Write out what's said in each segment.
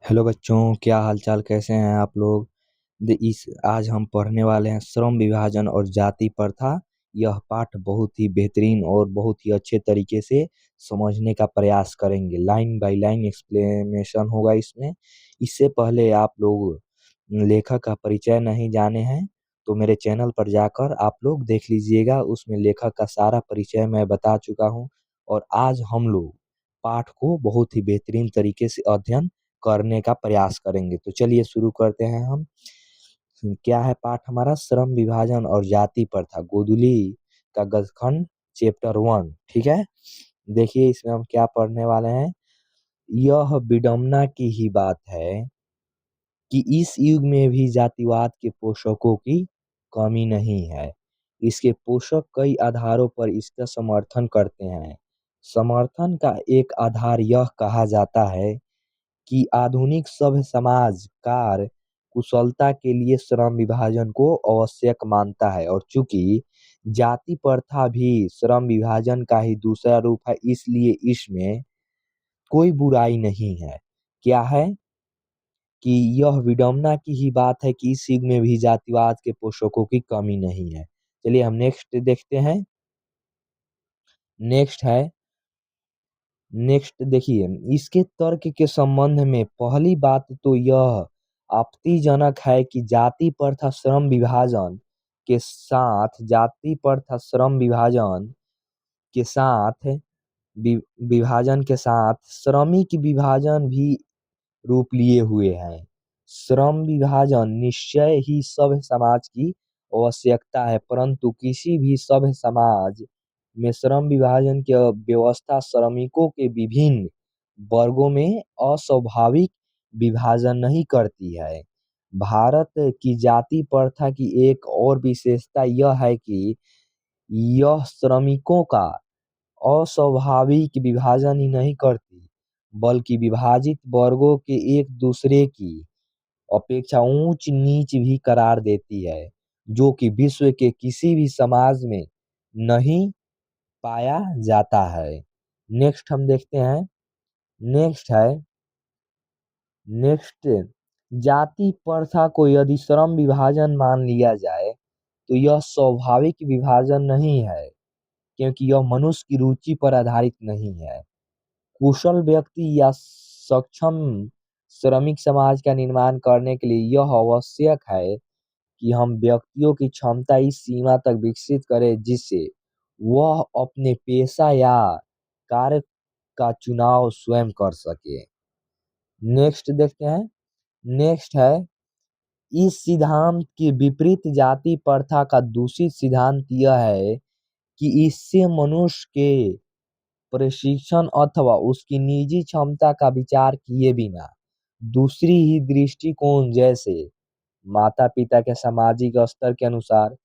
Hello बच्चों, क्या हालचाल, कैसे हैं आप लोग। इस आज हम पढ़ने वाले हैं श्रम विभाजन और जाति प्रथा। यह पाठ बहुत ही बेहतरीन और बहुत ही अच्छे तरीके से समझने का प्रयास करेंगे। लाइन बाय लाइन एक्सप्लेनेशन होगा इसमें। इससे पहले आप लोग लेखक का परिचय नहीं जाने हैं तो मेरे चैनल पर जाकर आप लोग देख लीजिएगा। उसमें लेखक का सारा परिचय मैं बता चुका हूँ। और आज हम लोग पाठ को बहुत ही बेहतरीन तरीके से अध्ययन करने का प्रयास करेंगे। तो चलिए शुरू करते हैं हम। क्या है पाठ हमारा? श्रम विभाजन और जाति प्रथा, गोदुली का गजखंड, चैप्टर 1। ठीक है, देखिए इसमें हम क्या पढ़ने वाले हैं। यह विडंबना की ही बात है कि इस युग में भी जातिवाद के पोषकों की कमी नहीं है। इसके पोषक कई आधारों पर इसका समर्थन करते हैं। समर्थन का एक आधार यह कहा जाता है कि आधुनिक सभ्य समाज कार्य कुशलता के लिए श्रम विभाजन को आवश्यक मानता है, और चूंकि जाति प्रथा भी श्रम विभाजन का ही दूसरा रूप है, इसलिए इसमें कोई बुराई नहीं है। क्या है कि यह विडंबना की ही बात है कि इस युग में भी जातिवाद के पोषकों की कमी नहीं है। चलिए हम नेक्स्ट देखते हैं। नेक्स्ट है, नेक्स्ट देखिए, इसके तर्क के संबंध में पहली बात तो यह आपत्तिजनक है कि जाति प्रथा श्रम विभाजन के साथ वि, विभाजन के साथ श्रमिक विभाजन भी रूप लिए हुए हैं। श्रम विभाजन निश्चय ही सभ्य समाज की आवश्यकता है, परंतु किसी भी सभ्य समाज में श्रम विभाजन की व्यवस्था श्रमिकों के विभिन्न वर्गों में अस्वाभाविक विभाजन नहीं करती है। भारत की जाति प्रथा की एक और विशेषता यह है कि यह श्रमिकों का अस्वाभाविक विभाजन ही नहीं करती, बल्कि विभाजित वर्गों के एक दूसरे की अपेक्षा ऊंच नीच भी करार देती है, जो कि विश्व के किसी भी समाज में नहीं पाया जाता है। नेक्स्ट हम देखते हैं। नेक्स्ट है, नेक्स्ट, जाति प्रथा को यदि श्रम विभाजन मान लिया जाए तो यह स्वाभाविक विभाजन नहीं है, क्योंकि यह मनुष्य की रुचि पर आधारित नहीं है। कुशल व्यक्ति या सक्षम श्रमिक समाज का निर्माण करने के लिए यह आवश्यक है कि हम व्यक्तियों की क्षमता इस सीमा तक विकसित करें जिससे वह अपने पेशा या कार्य का चुनाव स्वयं कर सके। नेक्स्ट देखते हैं। नेक्स्ट है, इस सिद्धांत के विपरीत जाति प्रथा का दूसरी सिद्धांत यह है कि इससे मनुष्य के प्रशिक्षण अथवा उसकी निजी क्षमता का विचार किए बिना दूसरी ही दृष्टिकोण, जैसे माता पिता के सामाजिक स्तर के अनुसार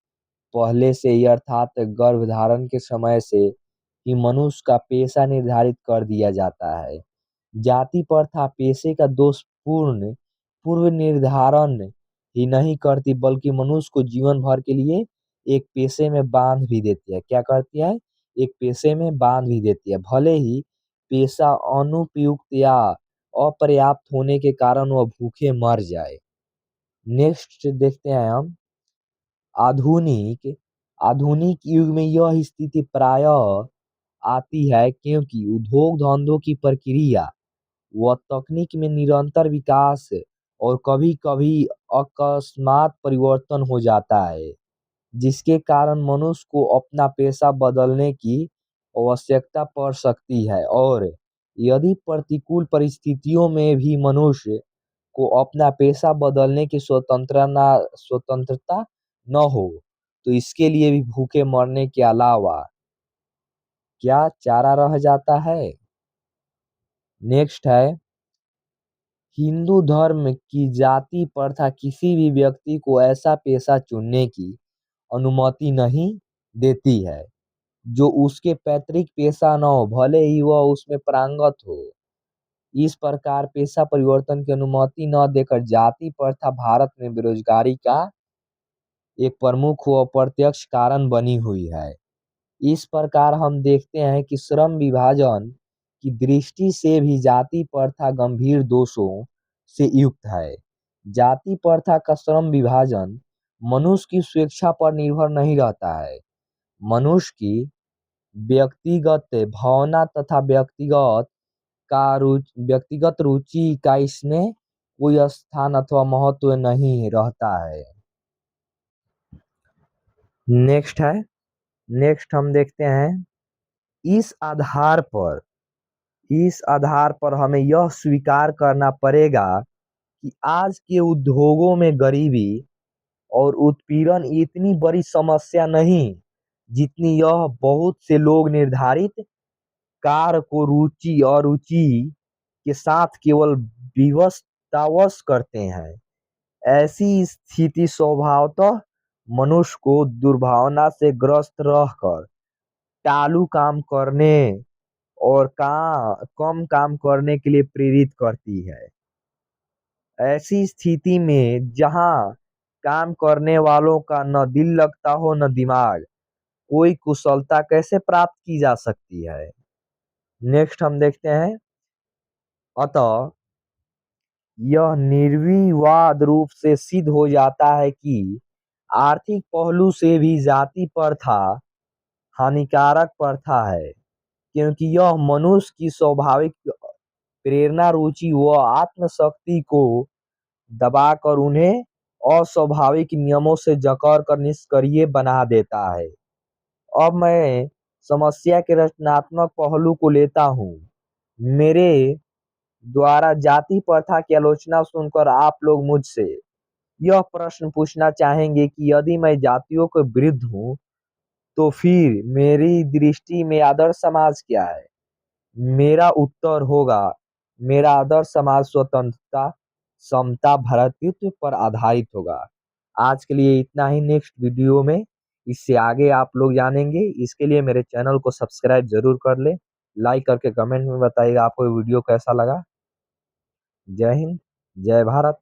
पहले से ही अर्थात गर्भधारण के समय से ही मनुष्य का पेशा निर्धारित कर दिया जाता है। जाति प्रथा पेशे का दोषपूर्ण पूर्व निर्धारण ही नहीं करती, बल्कि मनुष्य को जीवन भर के लिए एक पेशे में बांध भी देती है। क्या करती है? एक पेशे में बांध भी देती है, भले ही पेशा अनुपयुक्त या अपर्याप्त होने के कारण वह भूखे मर जाए। नेक्स्ट देखते हैं हम। आधुनिक आधुनिक युग में यह स्थिति प्रायः आती है क्योंकि उद्योग धंधों की प्रक्रिया व तकनीक में निरंतर विकास और कभी-कभी अकस्मात परिवर्तन हो जाता है, जिसके कारण मनुष्य को अपना पेशा बदलने की आवश्यकता पड़ सकती है। और यदि प्रतिकूल परिस्थितियों में भी मनुष्य को अपना पेशा बदलने की स्वतंत्रता न हो, तो इसके लिए भी भूखे मरने के अलावा क्या चारा रह जाता है। नेक्स्ट है, हिंदू धर्म की जाति प्रथा किसी भी व्यक्ति को ऐसा पेशा चुनने की अनुमति नहीं देती है जो उसके पैतृक पेशा न हो, भले ही वह उसमें पारंगत हो। इस प्रकार पेशा परिवर्तन की अनुमति न देकर जाति प्रथा भारत में बेरोजगारी का एक प्रमुख व अप्रत्यक्ष कारण बनी हुई है। इस प्रकार हम देखते हैं कि श्रम विभाजन की दृष्टि से भी जाति प्रथा गंभीर दोषों से युक्त है। जाति प्रथा का श्रम विभाजन मनुष्य की स्वेच्छा पर निर्भर नहीं रहता है। मनुष्य की व्यक्तिगत भावना तथा व्यक्तिगत रुचि का इसमें कोई स्थान अथवा महत्व नहीं रहता है। नेक्स्ट हम देखते हैं, इस आधार पर हमें यह स्वीकार करना पड़ेगा कि आज के उद्योगों में गरीबी और उत्पीड़न इतनी बड़ी समस्या नहीं, जितनी यह बहुत से लोग निर्धारित कार्य को रुचि और रुचि के साथ केवल विवशतावश करते हैं। ऐसी स्थिति स्वभावतः मनुष्य को दुर्भावना से ग्रस्त रहकर टालू काम करने और कम काम करने के लिए प्रेरित करती है। ऐसी स्थिति में जहां काम करने वालों का न दिल लगता हो न दिमाग, कोई कुशलता कैसे प्राप्त की जा सकती है। नेक्स्ट हम देखते हैं, अतः यह निर्विवाद रूप से सिद्ध हो जाता है कि आर्थिक पहलू से भी जाति प्रथा हानिकारक प्रथा है, क्योंकि यह मनुष्य की स्वाभाविक प्रेरणा, रुचि व आत्मशक्ति को दबाकर उन्हें अस्वाभाविक नियमों से जकड़ कर निष्क्रिय बना देता है। अब मैं समस्या के रचनात्मक पहलू को लेता हूँ। मेरे द्वारा जाति प्रथा की आलोचना सुनकर आप लोग मुझसे यह प्रश्न पूछना चाहेंगे कि यदि मैं जातियों के विरुद्ध हूँ, तो फिर मेरी दृष्टि में आदर्श समाज क्या है। मेरा उत्तर होगा, मेरा आदर्श समाज स्वतंत्रता, समता, भ्रातृत्व पर आधारित होगा। आज के लिए इतना ही। नेक्स्ट वीडियो में इससे आगे आप लोग जानेंगे। इसके लिए मेरे चैनल को सब्सक्राइब जरूर कर ले, लाइक करके कमेंट में बताइएगा आपको वीडियो कैसा लगा। जय हिंद, जय भारत।